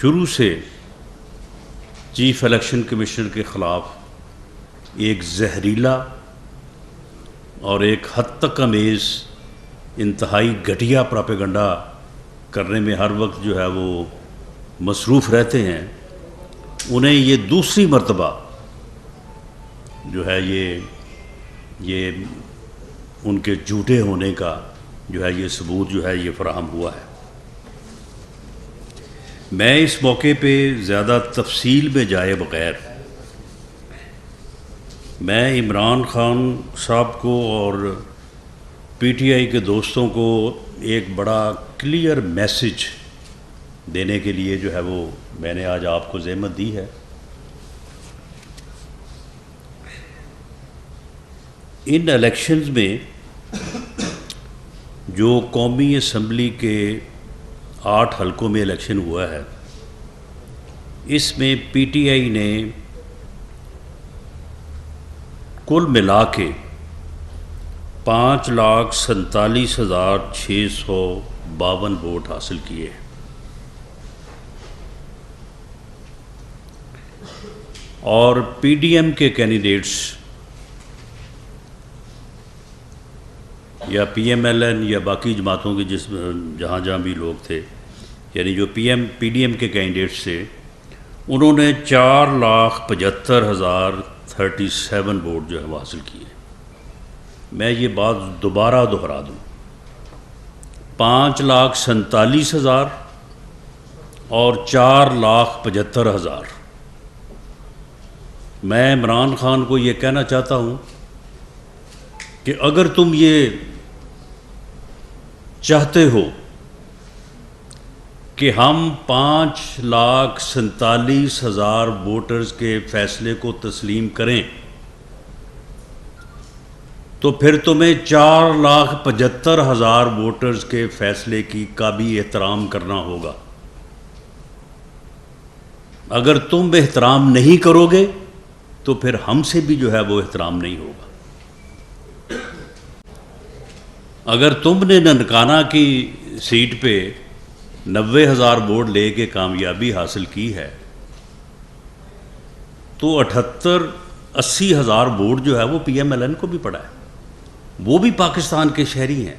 शुरू से chief election commissioner के ख़िलाफ़ एक जहरीला और एक हद तक अमेज़ इंतहाई घटिया प्रोपेगेंडा करने में हर वक्त जो है वो मसरूफ़ रहते हैं, उन्हें ये दूसरी मर्तबा जो है ये उनके झूठे होने का जो है ये सबूत जो है ये फ़राहम हुआ है। मैं इस मौके पे ज़्यादा तफसील में जाए बग़ैर मैं इमरान ख़ान साहब को और पीटीआई के दोस्तों को एक बड़ा क्लियर मैसेज देने के लिए जो है वो मैंने आज आपको ज़हमत दी है। इन इलेक्शंस में जो कौमी असम्बली के 8 हलकों में इलेक्शन हुआ है, इसमें पीटीआई ने कुल मिला के 5,47,652 वोट हासिल किए। और पीडीएम के कैंडिडेट्स या पीएमएलएन या बाकी जमातों के जहाँ भी लोग थे, यानी जो पीडीएम के कैंडिडेट्स थे, उन्होंने 4,75,037 वोट जो है वो हासिल किए। मैं ये बात दोबारा दोहरा दूँ, 5,47,000 और 4,75,000। मैं इमरान ख़ान को ये कहना चाहता हूँ कि अगर तुम ये चाहते हो कि हम 5,47,000 वोटर्स के फ़ैसले को तस्लीम करें, तो फिर तुम्हें 4,75,000 वोटर्स के फ़ैसले का भी एहतराम करना होगा। अगर तुम एहतराम नहीं करोगे तो फिर हमसे भी जो है वो एहतराम नहीं होगा। अगर तुमने ननकाना की सीट पे 90,000 वोट लेके कामयाबी हासिल की है, तो 78-80,000 वोट जो है वो पीएमएलएन को भी पड़ा है। वो भी पाकिस्तान के शहरी हैं,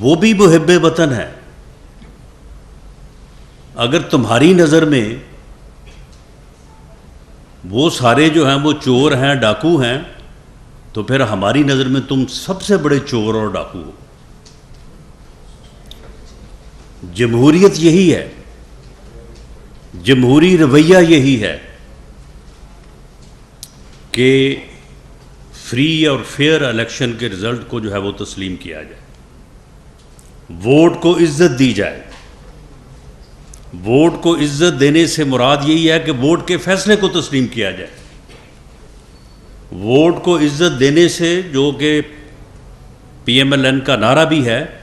वो भी मुहिब्बे वतन है। अगर तुम्हारी नज़र में वो सारे जो हैं वो चोर हैं, डाकू हैं, तो फिर हमारी नज़र में तुम सबसे बड़े चोर और डाकू हो। जमहूरियत यही है, जमहूरी रवैया यही है कि फ्री और फेयर इलेक्शन के रिज़ल्ट को जो है वो तस्लीम किया जाए, वोट को इज़्ज़त दी जाए। वोट को इज़्ज़त देने से मुराद यही है कि वोट के फ़ैसले को तस्लीम किया जाए। वोट को इज़्ज़त देने से, जो कि पीएमएलएन का नारा भी है,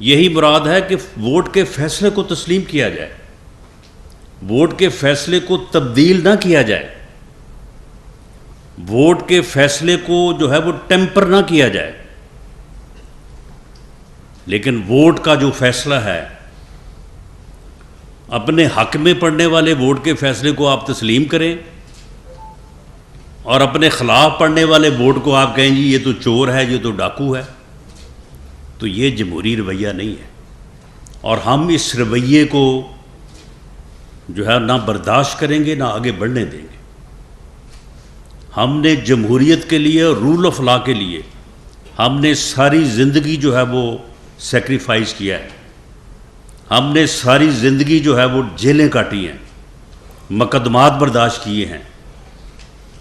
यही मुराद है कि वोट के फ़ैसले को तस्लीम किया जाए, वोट के फ़ैसले को तब्दील ना किया जाए, वोट के फ़ैसले को जो है वो टेम्पर ना किया जाए। लेकिन वोट का जो फ़ैसला है, अपने हक में पड़ने वाले वोट के फ़ैसले को आप तस्लीम करें और अपने ख़िलाफ़ पड़ने वाले वोट को आप कहें जी ये तो चोर है, ये तो डाकू है, तो ये जमहूरी रवैया नहीं है। और हम इस रवैये को जो है ना बर्दाश्त करेंगे, ना आगे बढ़ने देंगे। हमने जमहूरियत के लिए, रूल ऑफ लॉ के लिए हमने सारी ज़िंदगी जो है वो सेक्रीफाइस किया है। हमने सारी ज़िंदगी जो है वो जेलें काटी हैं, मुकदमात बर्दाश्त किए हैं।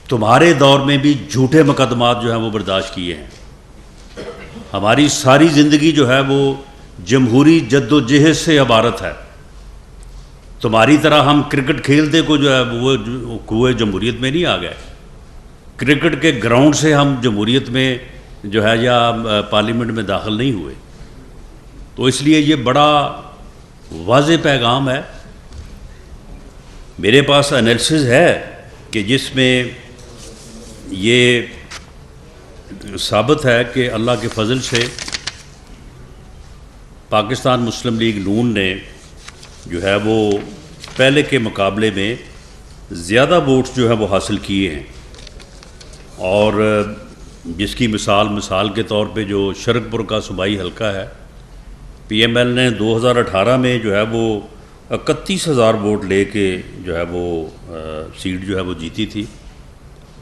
तुम्हारे दौर में भी झूठे मुकदमात जो हैं वो बर्दाश्त किए हैं। हमारी सारी ज़िंदगी जो है वो जमहूरी जद्दोजहद से इबारत है। तुम्हारी तरह हम क्रिकेट खेलते को जो है वो कुएं जमहूरियत में नहीं आ गए। क्रिकेट के ग्राउंड से हम जमहूरियत में जो है या पार्लियामेंट में दाखिल नहीं हुए। तो इसलिए ये बड़ा वाज़े पैगाम है। मेरे पास एनालिसिस है कि जिसमें ये साबित है कि अल्लाह के फजल से पाकिस्तान मुस्लिम लीग नून ने जो है वो पहले के मुकाबले में ज़्यादा वोट्स जो है वो हासिल किए हैं। और जिसकी मिसाल के तौर पे जो शरकपुर का सूबाई हलका है, पीएमएल ने 2018 में जो है वो 31,000 वोट लेके जो है वो सीट जो है वो जीती थी,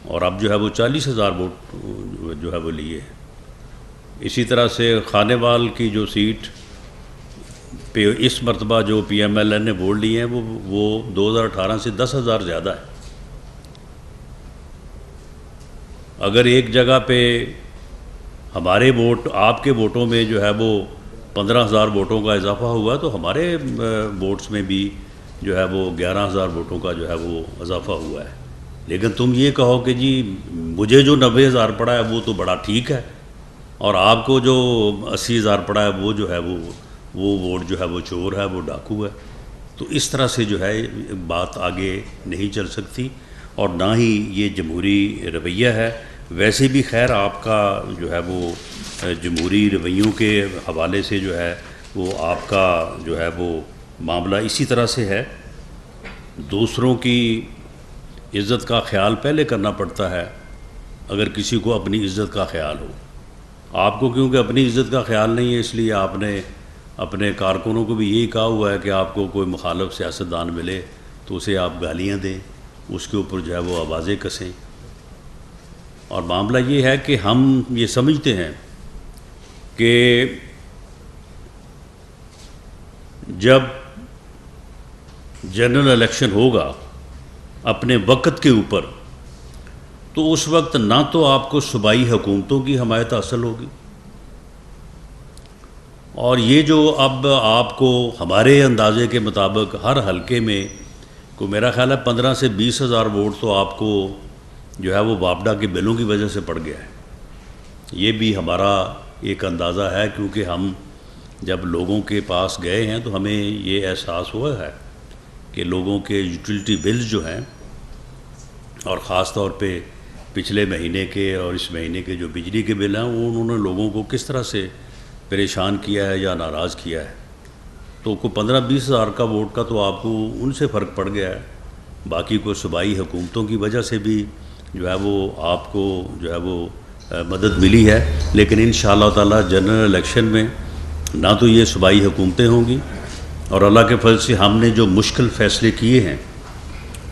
और अब जो है वो 40,000 वोट जो है वो लिए। इसी तरह से खानेवाल की जो सीट पे इस मरतबा जो पीएमएल ने वोट लिए हैं वो 2018 से 10,000 ज़्यादा है। अगर एक जगह पे हमारे वोट आपके वोटों में जो है वो 15,000 वोटों का इजाफा हुआ, तो हमारे वोट्स में भी जो है वो 11,000 वोटों का जो है वो इजाफा हुआ है। लेकिन तुम ये कहो कि जी मुझे जो 90,000 पड़ा है वो तो बड़ा ठीक है, और आपको जो 80,000 पड़ा है वो जो है वो वोट जो है वो चोर है, वो डाकू है। तो इस तरह से जो है बात आगे नहीं चल सकती, और ना ही ये जमहूरी रवैया है। वैसे भी खैर आपका जो है वो जमहूरी रवैयों के हवाले से जो है वो आपका जो है वो मामला इसी तरह से है। दूसरों की इज़्ज़त का ख्याल पहले करना पड़ता है अगर किसी को अपनी इज़्ज़त का ख्याल हो। आपको क्योंकि अपनी इज़्ज़त का ख्याल नहीं है, इसलिए आपने अपने कारकुनों को भी यही कहा हुआ है कि आपको कोई मुखालफ सियासतदान मिले तो उसे आप गालियाँ दें, उसके ऊपर जो है वो आवाज़ें कसें। और मामला ये है कि हम ये समझते हैं कि जब जनरल इलेक्शन होगा अपने वक्त के ऊपर, तो उस वक्त ना तो आपको सूबाई हुकूमतों की हमायत हासिल होगी, और ये जो अब आपको हमारे अंदाजे के मुताबिक हर हलके में को मेरा ख्याल है 15 से 20,000 वोट तो आपको जो है वो वापडा के बिलों की वजह से पड़ गया है। ये भी हमारा एक अंदाज़ा है, क्योंकि हम जब लोगों के पास गए हैं तो हमें ये एहसास हुआ है कि लोगों के यूटिलिटी बिल्स जो हैं, और ख़ास तौर पे पिछले महीने के और इस महीने के जो बिजली के बिल हैं, वो उन्होंने लोगों को किस तरह से परेशान किया है या नाराज़ किया है। तो को 15-20 हज़ार का वोट का तो आपको उनसे फ़र्क पड़ गया है, बाकी को सूबाई हुकूमतों की वजह से भी जो है वो आपको जो है वो मदद मिली है। लेकिन इंशाअल्लाह ताला जनरल इलेक्शन में ना तो ये सूबाई हुकूमतें होंगी, और अल्लाह के फजल से हमने जो मुश्किल फ़ैसले किए हैं,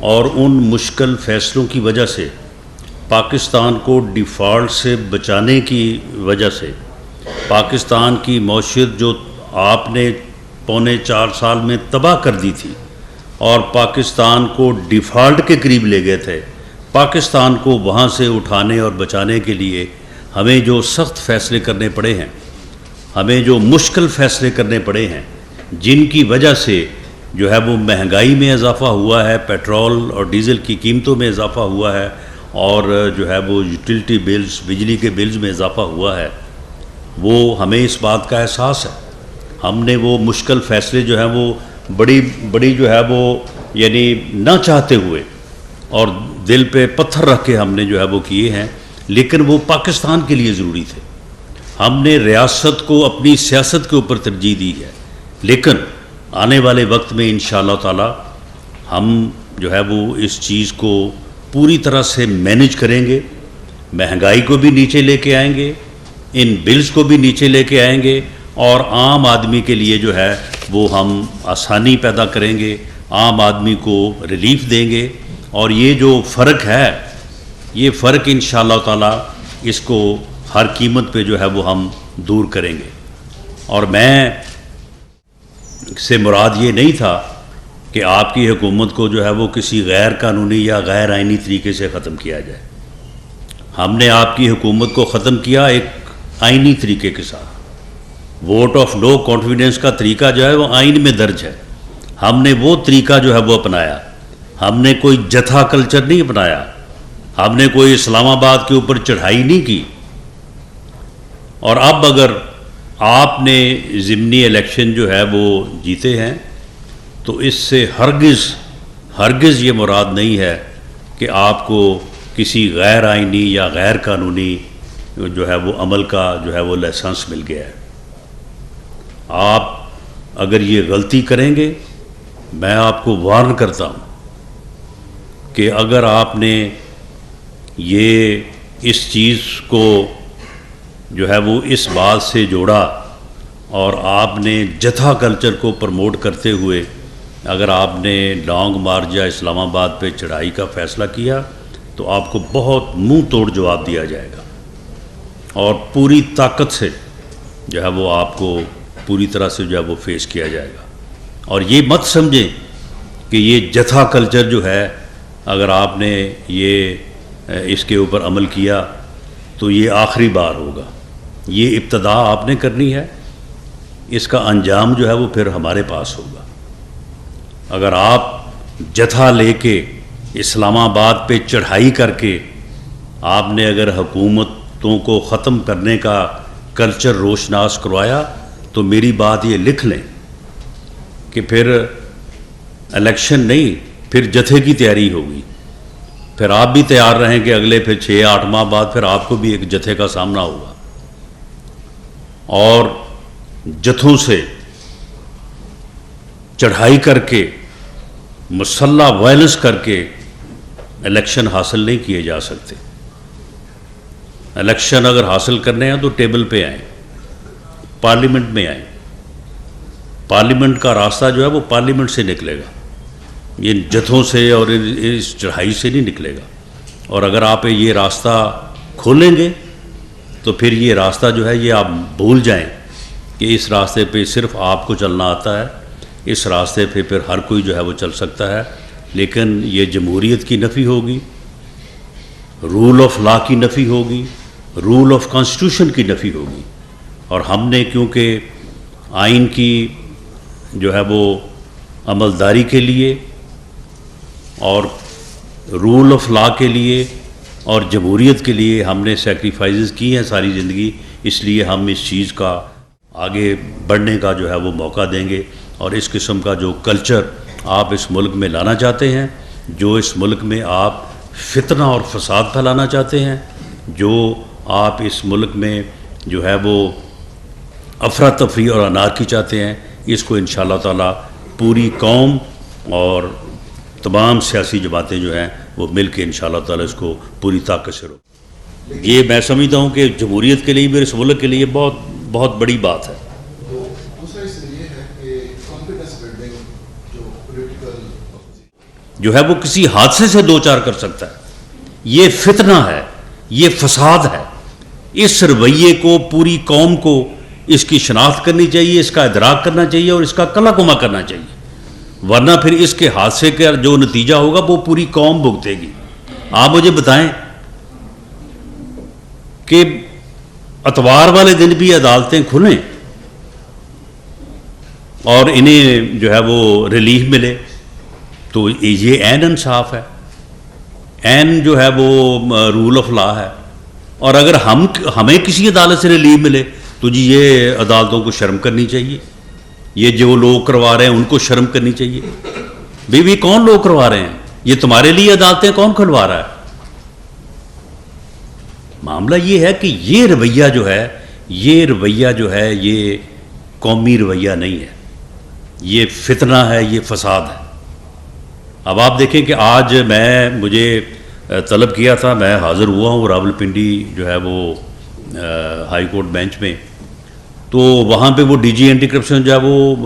और उन मुश्किल फ़ैसलों की वजह से पाकिस्तान को डिफ़ॉल्ट से बचाने की वजह से पाकिस्तान की मौशियत जो आपने पौने 4 साल में तबाह कर दी थी और पाकिस्तान को डिफ़ॉल्ट के करीब ले गए थे, पाकिस्तान को वहाँ से उठाने और बचाने के लिए हमें जो सख्त फ़ैसले करने पड़े हैं, हमें जो मुश्किल फ़ैसले करने पड़े हैं, जिनकी वजह से जो है वो महंगाई में इजाफ़ा हुआ है, पेट्रोल और डीज़ल की कीमतों में इजाफ़ा हुआ है, और जो है वो यूटिलिटी बिल्स बिजली के बिल्स में इजाफ़ा हुआ है, वो हमें इस बात का एहसास है। हमने वो मुश्किल फ़ैसले जो हैं वो बड़ी जो है वो यानी ना चाहते हुए और दिल पे पत्थर रख के हमने जो है वो किए हैं, लेकिन वो पाकिस्तान के लिए ज़रूरी थे। हमने रियासत को अपनी सियासत के ऊपर तरजीह दी है, लेकिन आने वाले वक्त में इंशाअल्लाह ताला हम जो है वो इस चीज़ को पूरी तरह से मैनेज करेंगे, महंगाई को भी नीचे लेके आएंगे, इन बिल्स को भी नीचे लेके आएंगे, और आम आदमी के लिए जो है वो हम आसानी पैदा करेंगे, आम आदमी को रिलीफ देंगे। और ये जो फ़र्क है, ये फ़र्क इंशाअल्लाह ताला इसको हर कीमत पे जो है वो हम दूर करेंगे। और मैं से मुराद ये नहीं था कि आपकी हुकूमत को जो है वो किसी गैर कानूनी या गैर आइनी तरीके से ख़त्म किया जाए। हमने आपकी हुकूमत को ख़त्म किया एक आइनी तरीके के साथ। वोट ऑफ नो कॉन्फिडेंस का तरीका जो है वो आइन में दर्ज है, हमने वो तरीका जो है वो अपनाया। हमने कोई जथा कल्चर नहीं अपनाया, हमने कोई इस्लामाबाद के ऊपर चढ़ाई नहीं की। और अब अगर आपने ज़िमनी इलेक्शन जो है वो जीते हैं, तो इससे हरगिज़ ये मुराद नहीं है कि आपको किसी गैर आइनी या गैर कानूनी जो है वो अमल का जो है वो लाइसेंस मिल गया है। आप अगर ये गलती करेंगे मैं आपको वार्न करता हूँ कि अगर आपने ये इस चीज़ को जो है वो इस बात से जोड़ा और आपने जथा कल्चर को प्रमोट करते हुए अगर आपने लॉन्ग मार्च या इस्लामाबाद पे चढ़ाई का फ़ैसला किया तो आपको बहुत मुंह तोड़ जवाब दिया जाएगा और पूरी ताकत से जो है वो आपको पूरी तरह से जो है वो फेस किया जाएगा। और ये मत समझें कि ये जथा कल्चर जो है अगर आपने ये इसके ऊपर अमल किया तो ये आखिरी बार होगा। ये इब्तदा आपने करनी है, इसका अंजाम जो है वो फिर हमारे पास होगा। अगर आप जथा लेके इस्लामाबाद पे चढ़ाई करके आपने अगर हुकूमतों को ख़त्म करने का कल्चर रोशनास करवाया तो मेरी बात ये लिख लें कि फिर इलेक्शन नहीं, फिर जथे की तैयारी होगी। फिर आप भी तैयार रहें कि अगले फिर 6-8 माह बाद फिर आपको भी एक जथे का सामना होगा और जथों से चढ़ाई करके मुसल्ला वायलेंस करके इलेक्शन हासिल नहीं किए जा सकते। इलेक्शन अगर हासिल करने हैं तो टेबल पे आए, पार्लियामेंट में आए। पार्लियामेंट का रास्ता जो है वो पार्लियामेंट से निकलेगा, ये जथों से और इस चढ़ाई से नहीं निकलेगा। और अगर आप ये रास्ता खोलेंगे तो फिर ये रास्ता जो है ये आप भूल जाएं कि इस रास्ते पे सिर्फ आपको चलना आता है। इस रास्ते पे फिर हर कोई जो है वो चल सकता है, लेकिन ये जमहूरियत की नफ़ी होगी, रूल ऑफ लॉ की नफ़ी होगी, रूल ऑफ कॉन्स्टिट्यूशन की नफ़ी होगी। और हमने क्योंकि आइन की जो है वो अमलदारी के लिए और रूल ऑफ लॉ के लिए और जमहूरियत के लिए हमने सेक्रीफाइसेस की हैं सारी ज़िंदगी, इसलिए हम इस चीज़ का आगे बढ़ने का जो है वो मौका देंगे। और इस किस्म का जो कल्चर आप इस मुल्क में लाना चाहते हैं, जो इस मुल्क में आप फितना और फसाद फैलाना चाहते हैं, जो आप इस मुल्क में जो है वो अफरा तफरी और अनारकी चाहते हैं, इसको इंशाअल्लाह ताला पूरी कौम और तमाम सियासी जमातें जो हैं वो मिल के इंशाअल्लाह ताला इसको पूरी ताकत से रोक। ये मैं समझता हूँ कि जमहूरियत के लिए, मेरे इस मुल्क के लिए बहुत बहुत बड़ी बात है। तो दूसरा इससे ये है कि कॉन्फिडेंस बिल्डिंग जो पॉलिटिकल जो है वो किसी हादसे से दो चार कर सकता है। ये फितना है, ये फसाद है। इस रवैये को पूरी कौम को इसकी शनाख्त करनी चाहिए, इसका इदराक करना चाहिए और इसका कलाकुमा करना चाहिए, वरना फिर इसके हादसे का जो नतीजा होगा वो पूरी कौम भुगतेगी। आप मुझे बताएं कि अतवार वाले दिन भी अदालतें खुलें और इन्हें जो है वो रिलीफ मिले तो ये ऐन इंसाफ है, ऐन जो है वो रूल ऑफ लॉ है। और अगर हमें किसी अदालत से रिलीफ मिले तो जी ये अदालतों को शर्म करनी चाहिए, ये जो लोग करवा रहे हैं उनको शर्म करनी चाहिए। भाई कौन लोग करवा रहे हैं? ये तुम्हारे लिए अदालतें कौन खुलवा रहा है? मामला ये है कि ये रवैया जो है ये कौमी रवैया नहीं है, ये फितना है, ये फसाद है। अब आप देखें कि आज मुझे तलब किया था, मैं हाज़िर हुआ हूँ रावलपिंडी जो है वो हाई कोर्ट बेंच में, तो वहाँ पे वो डीजी एंटी करप्शन जो है वो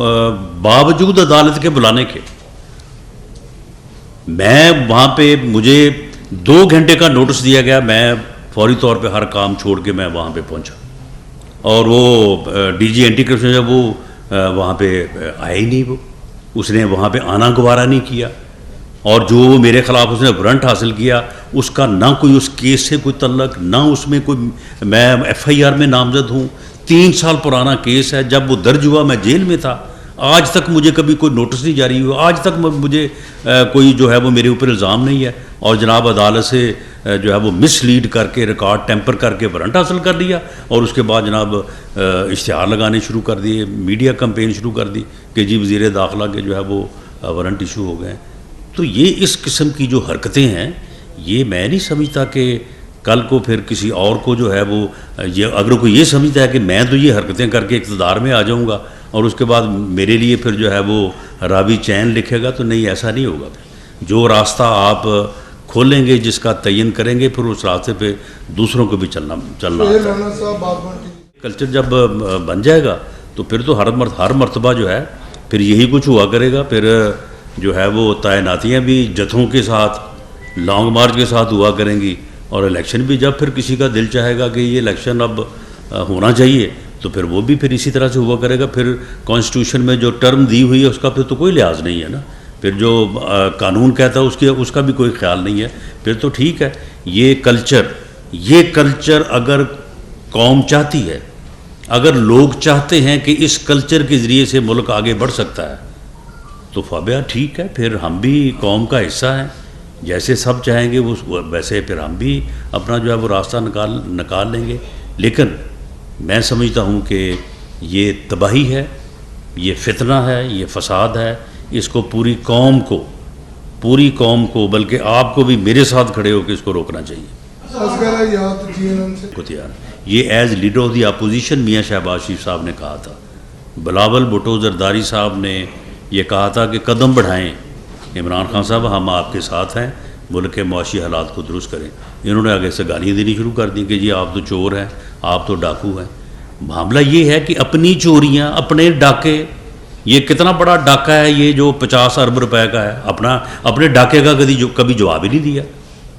बावजूद अदालत के बुलाने के, मैं वहाँ पे मुझे 2 घंटे का नोटिस दिया गया, मैं फौरी तौर पे हर काम छोड़ के मैं वहाँ पे पहुँचा और वो डीजी एंटी करप्शन जो वो वहाँ पे आया ही नहीं, वो उसने वहाँ पे आना गवारा नहीं किया। और जो वो मेरे ख़िलाफ़ उसने वारंट हासिल किया उसका ना कोई उस केस से कोई तल्लक, ना उसमें कोई, मैं FIR में नामजद हूँ, 3 साल पुराना केस है, जब वो दर्ज हुआ मैं जेल में था, आज तक मुझे कभी कोई नोटिस नहीं जारी हुआ, आज तक मुझे कोई जो है वो मेरे ऊपर इल्ज़ाम नहीं है। और जनाब अदालत से जो है वो मिसलीड करके रिकॉर्ड टेम्पर करके वारंट हासिल कर लिया और उसके बाद जनाब इश्तिहार लगाने शुरू कर दिए, मीडिया कैंपेन शुरू कर दी कि जी वज़ीर दाखिला के जो है वो वारंट इशू हो गए। तो ये इस किस्म की जो हरकतें हैं, ये मैं नहीं समझता कि कल को फिर किसी और को जो है वो ये, अगर कोई ये समझता है कि मैं तो ये हरकतें करके इक़्तिदार में आ जाऊँगा और उसके बाद मेरे लिए फिर जो है वो रावी चैन लिखेगा, तो नहीं, ऐसा नहीं होगा। जो रास्ता आप खोलेंगे, जिसका तयन करेंगे, फिर उस रास्ते पे दूसरों को भी चलना आता है। कल्चर जब बन जाएगा तो फिर तो हर मर्तबा जो है फिर यही कुछ हुआ करेगा। फिर जो है वो तैनातियाँ भी जत्थों के साथ, लॉन्ग मार्च के साथ हुआ करेंगी, और इलेक्शन भी जब फिर किसी का दिल चाहेगा कि ये इलेक्शन अब होना चाहिए, तो फिर वो भी फिर इसी तरह से हुआ करेगा। फिर कॉन्स्टिट्यूशन में जो टर्म दी हुई है उसका फिर तो कोई लिहाज नहीं है ना, फिर जो कानून कहता है उसका भी कोई ख्याल नहीं है। फिर तो ठीक है, ये कल्चर अगर कौम चाहती है, अगर लोग चाहते हैं कि इस कल्चर के ज़रिए से मुल्क आगे बढ़ सकता है, तो फाबिया ठीक है, फिर हम भी कौम का हिस्सा हैं। जैसे सब चाहेंगे वो वैसे फिर हम भी अपना जो है वो रास्ता निकाल लेंगे। लेकिन मैं समझता हूँ कि ये तबाही है, ये फितना है, ये फसाद है। इसको पूरी कौम को बल्कि आपको भी मेरे साथ खड़े होकर इसको रोकना चाहिए। ये as leader of the opposition मियाँ शहबाज शरीफ साहब ने कहा था, बिलावल भुट्टो जरदारी साहब ने ये कहा था कि कदम बढ़ाएं, इमरान खान साहब हम आपके साथ हैं, मुल्क के मुआशी हालात को दुरुस्त करें। इन्होंने आगे से गालियाँ देनी शुरू कर दी कि जी आप तो चोर हैं, आप तो डाकू हैं। मामला ये है कि अपनी चोरियाँ, अपने डाके, ये कितना बड़ा डाका है ये जो 50 अरब रुपए का है, अपने डाके का कभी जवाब ही नहीं दिया।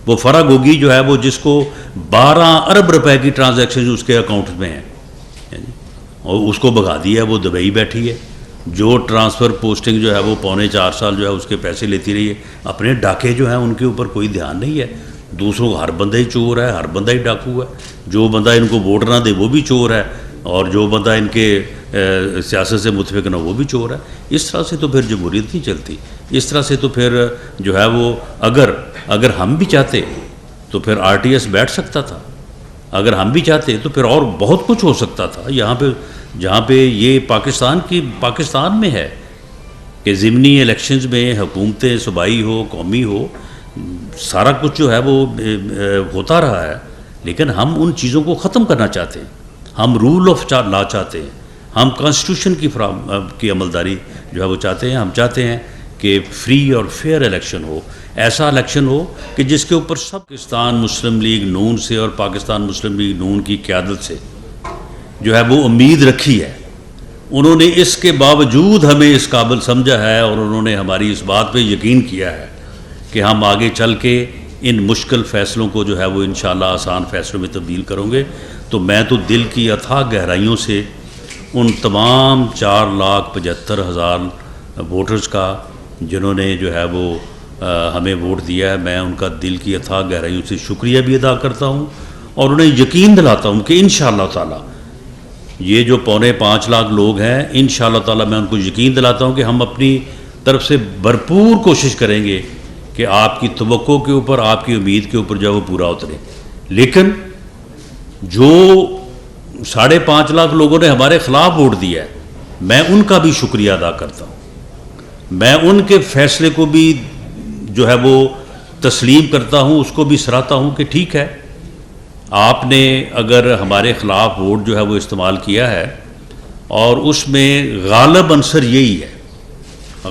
वो फरा गोगी जो है वो जिसको 12 अरब रुपए की ट्रांजैक्शन उसके अकाउंट में है और उसको भगा दिया, वो दुबई बैठी है। जो ट्रांसफ़र पोस्टिंग जो है वो 3.25 साल जो है उसके पैसे लेती रही है। अपने डाके जो हैं उनके ऊपर कोई ध्यान नहीं है। दूसरों हर बंदा ही चोर है, हर बंदा ही डाकू है। जो बंदा इनको वोट ना दे वो भी चोर है, और जो बंदा इनके सियासत से मुतफिक ना वो भी चोर है। इस तरह से तो फिर जमहूरियत नहीं चलती। इस तरह से तो फिर जो है वो अगर हम भी चाहते तो फिर RTS बैठ सकता था, अगर हम भी चाहते तो फिर और बहुत कुछ हो सकता था। यहाँ पे जहाँ पे ये पाकिस्तान में है कि ज़िमनी इलेक्शंस में हुकूमतें सूबाई हो, कौमी हो, सारा कुछ जो है वो होता रहा है। लेकिन हम उन चीज़ों को ख़त्म करना चाहते हैं, हम रूल ऑफ लॉ चाहते हैं, हम कॉन्स्टिट्यूशन की अमलदारी जो है वो चाहते हैं। हम चाहते हैं कि फ्री और फेयर इलेक्शन हो, ऐसा इलेक्शन हो कि जिसके ऊपर सब पाकिस्तान मुस्लिम लीग नून से और पाकिस्तान मुस्लिम लीग नून की क़यादत से जो है वो उम्मीद रखी है। उन्होंने इसके बावजूद हमें इस काबिल समझा है और उन्होंने हमारी इस बात पे यकीन किया है कि हम आगे चल के इन मुश्किल फ़ैसलों को जो है वो इंशाअल्लाह आसान फ़ैसलों में तब्दील करोगे। तो मैं तो दिल की अथाह गहराइयों से उन तमाम 4,75,000 वोटर्स का जिन्होंने जो है वो हमें वोट दिया है, मैं उनका दिल की अथाह गहराइयों से शुक्रिया भी अदा करता हूँ और उन्हें यकीन दिलाता हूँ कि इंशाअल्लाह ताला ये जो 4.25 लाख लोग हैं, इंशाअल्लाह ताला मैं उनको यकीन दिलाता हूँ कि हम अपनी तरफ से भरपूर कोशिश करेंगे कि आपकी तवक्को के ऊपर, आपकी उम्मीद के ऊपर जो है वो पूरा उतरे। लेकिन जो 5.5 लाख लोगों ने हमारे ख़िलाफ़ वोट दिया है, मैं उनका भी शुक्रिया अदा करता हूँ। मैं उनके फ़ैसले को भी जो है वो तस्लीम करता हूँ, उसको भी सराहता हूँ कि ठीक है, आपने अगर हमारे ख़िलाफ़ वोट जो है वो इस्तेमाल किया है और उसमें गालिब अंसर यही है।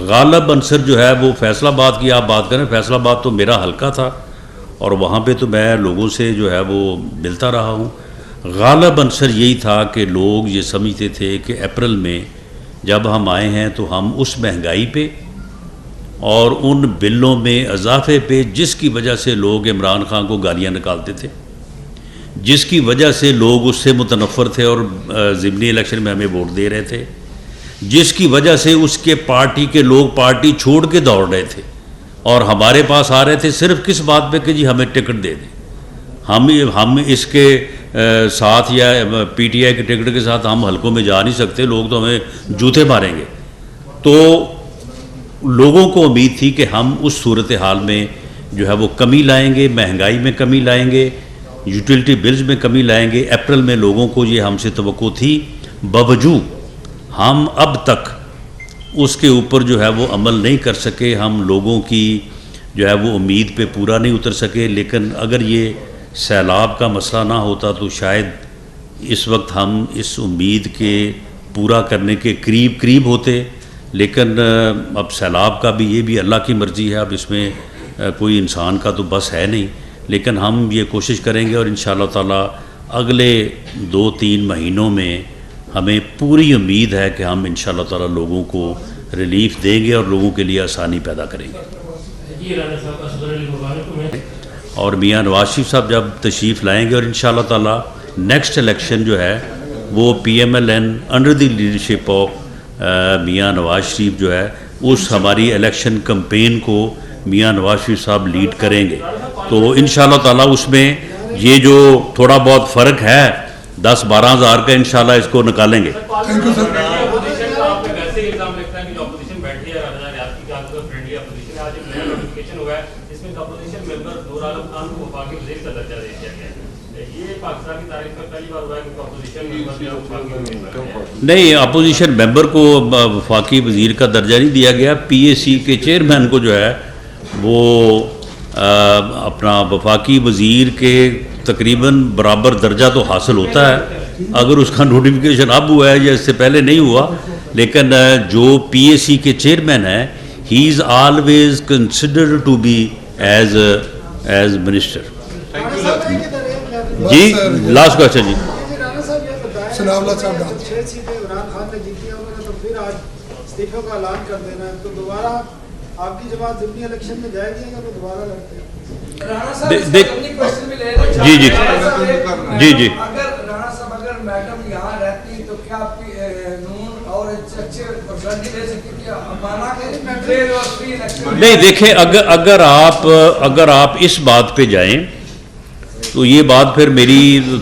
गालिब अंसर जो है वो फैसलाबाद की आप बात करें, फैसलाबाद तो मेरा हल्का था और वहाँ पे तो मैं लोगों से जो है वो मिलता रहा हूँ। गालिब अंसर यही था कि लोग ये समझते थे कि अप्रैल में जब हम आए हैं तो हम उस महंगाई पे और उन बिलों में इजाफे पे जिसकी वजह से लोग इमरान खान को गालियाँ निकालते थे, जिसकी वजह से लोग उससे मुतनफ़र थे और ज़िमनी इलेक्शन में हमें वोट दे रहे थे, जिसकी वजह से उसके पार्टी के लोग पार्टी छोड़ के दौड़ रहे थे और हमारे पास आ रहे थे सिर्फ किस बात पे कि जी हमें टिकट दे दें। हम इसके साथ या PTI के टिकट के साथ हम हलकों में जा नहीं सकते, लोग तो हमें जूते मारेंगे। तो लोगों को उम्मीद थी कि हम उस सूरत हाल में जो है वो कमी लाएंगे, महंगाई में कमी लाएंगे, यूटिलिटी बिल्स में कमी लाएंगे। अप्रैल में लोगों को ये हमसे तवक्को थी, बावजूद हम अब तक उसके ऊपर जो है वो अमल नहीं कर सके, हम लोगों की जो है वो उम्मीद पे पूरा नहीं उतर सके। लेकिन अगर ये सैलाब का मसला ना होता तो शायद इस वक्त हम इस उम्मीद के पूरा करने के करीब करीब होते, लेकिन अब सैलाब का भी ये भी अल्लाह की मर्ज़ी है, अब इसमें कोई इंसान का तो बस है नहीं, लेकिन हम ये कोशिश करेंगे और इंशाअल्लाह ताला अगले 2-3 महीनों में हमें पूरी उम्मीद है कि हम इंशाअल्लाह ताला लोगों को रिलीफ देंगे और लोगों के लिए आसानी पैदा करेंगे। और मियाँ नवाज शरीफ साहब जब तशरीफ़ लाएंगे और इंशाअल्लाह ताला नेक्स्ट इलेक्शन जो है वो PMLN under the leadership of मियाँ नवाज शरीफ जो है उस हमारी इलेक्शन कैंपेन को मियाँ नवाज शरीफ साहब लीड करेंगे। तो इंशाअल्लाह ताला उसमें ये जो थोड़ा बहुत फ़र्क है 10-12 हज़ार का इंशाअल्लाह इसको निकालेंगे। Thank you sir. नहीं, अपोजिशन मेंबर को वफाकी वज़ीर का दर्जा नहीं दिया गया। PAC के चेयरमैन को जो है वो अपना वफाकी वज़ीर के तकरीबन बराबर दर्जा तो हासिल होता है, अगर उसका नोटिफिकेशन अब हुआ है या इससे पहले नहीं हुआ, लेकिन जो PAC के चेयरमैन है he is always considered to be as minister. जी लास्ट क्वेश्चन जी। सनाउल्लाह साहब 6 सीटें इमरान खान ने जीती हैं, उन्होंने तो फिर आज इस्तीफे का ऐलान कर देना है, तो दोबारा आपकी जमात ज़िमनी इलेक्शन में जाएगी या वो दोबारा लड़ते हैं? जी जी जी जी अगर राणा साहब अगर मैडम यहाँ रहती तो क्या आपकी नून और अच्छे परसेंटेज ले सकती थी? माना कि नहीं, देखें अगर आप इस बात पे जाएं तो ये बात फिर मेरी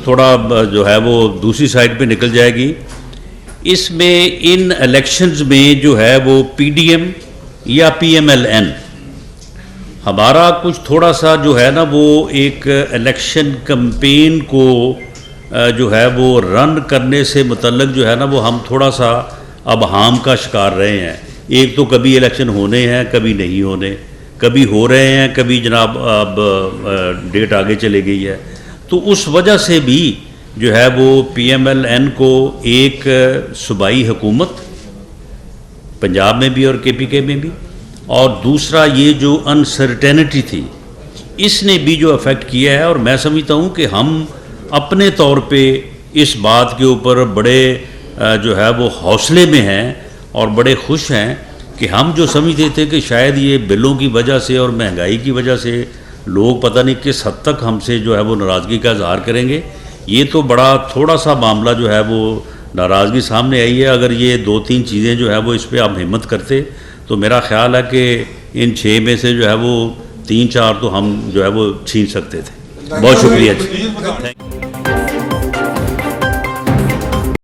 थोड़ा जो है वो दूसरी साइड पे निकल जाएगी। इसमें इन इलेक्शंस में जो है वो PDM या PMLN हमारा कुछ थोड़ा सा जो है ना वो एक इलेक्शन कैंपेन को जो है वो रन करने से मुतल्लक जो है ना वो हम थोड़ा सा अब हाम का शिकार रहे हैं। एक तो कभी इलेक्शन होने हैं, कभी नहीं होने, कभी हो रहे हैं, कभी जनाब अब डेट आगे चली गई है। तो उस वजह से भी जो है वो PMLN को एक सूबाई हुकूमत पंजाब में भी और KPK में भी, और दूसरा ये जो अनसर्टेनिटी थी इसने भी जो अफेक्ट किया है। और मैं समझता हूँ कि हम अपने तौर पे इस बात के ऊपर बड़े जो है वो हौसले में हैं और बड़े खुश हैं कि हम जो समझते थे कि शायद ये बिलों की वजह से और महंगाई की वजह से लोग पता नहीं किस हद तक हमसे जो है वो नाराज़गी का इजहार करेंगे, ये तो बड़ा थोड़ा सा मामला जो है वो नाराज़गी सामने आई है। अगर ये 2-3 चीज़ें जो है वो इस पर आप हिम्मत करते तो मेरा ख्याल है कि इन 6 में से जो है वो 3-4 तो हम जो है वो छीन सकते थे। बहुत शुक्रिया जी।